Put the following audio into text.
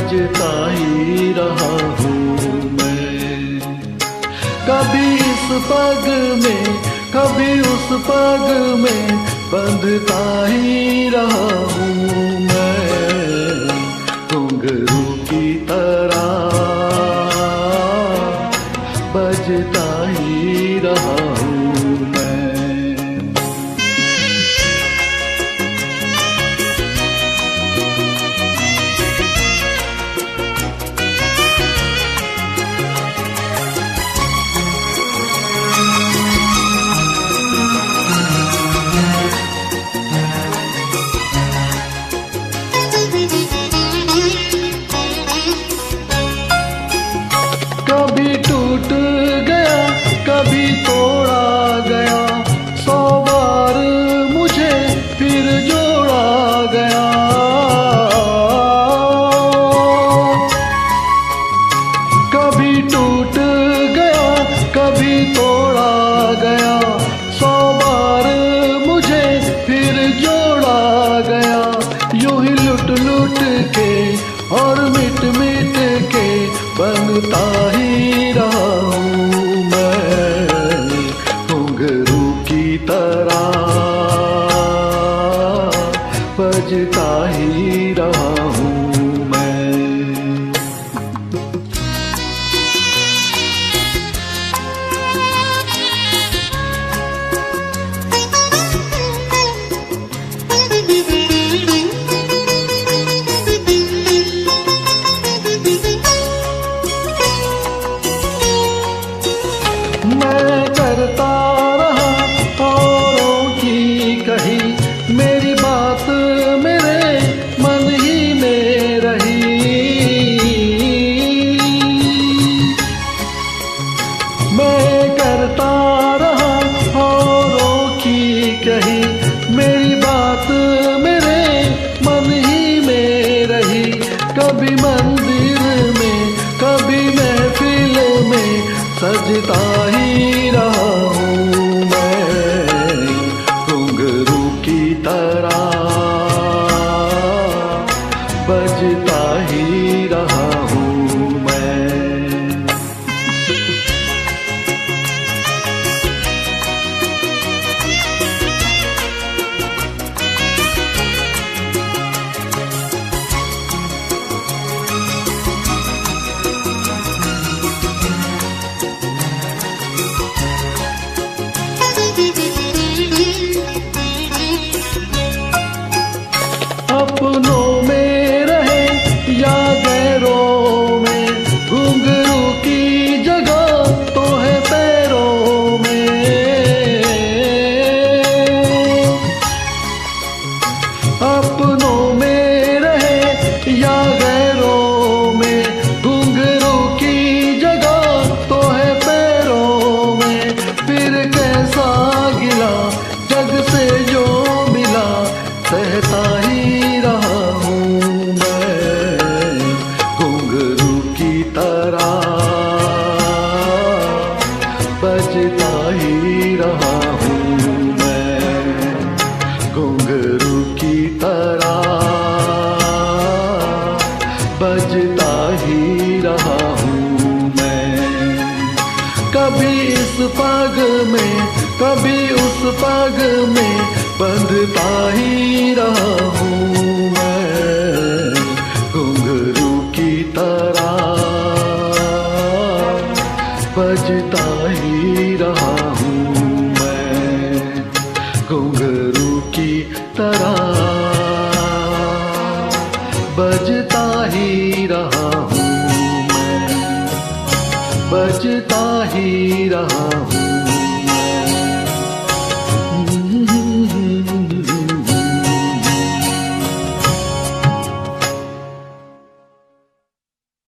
बजता ही रहा हूँ मैं। कभी इस पग में कभी उस पग में बंधता ही रहा हूँ मैं, घुंघरू की तरह बजता ही रहा हूँ मैं। कभी टूट गया कभी तोड़ा गया, 100 बार मुझे फिर जोड़ा गया। कभी टूट गया कभी तोड़ा गया, 100 बार मुझे फिर जोड़ा गया। यूं ही लुट लुट के और मिट मिट के बनता ही रहा हूँ मैं, घुंघरू की तरह बजता ही रहा हूँ मैं। मैं करता रहा औरों की कही, मेरी बात मेरे मन ही में रही। मैं करता रहा औरों की कही, मेरी बात मेरे मन ही में रही। कभी मंदिर में कभी महफिल में सजता ही रहा हूँ मैं, घुंघरू की तरह बजता ही रहा हूँ मैं। अपनों में रहे या गैरों में, घुंघरू की जगह तो है पैरों में। अपनों में रहे या गैरों में, घुंघरू की जगह तो है पैरों में। फिर कैसा गिला जग से जो मिला, सहता ही रहा हूँ मैं, घुंघरू की तरह बजता ही रहा हूँ मैं, घुंघरू की तरह बजता ही रहा हूँ मैं। कभी इस पग में कभी उस पग में बंधता ही रहा हूँ मैं, घुंघरू की तरह बजता ही रहा हूँ मैं, घुंघरू की तरह बजता ही रहा हूँ मैं, बजता ही रहा हूँ।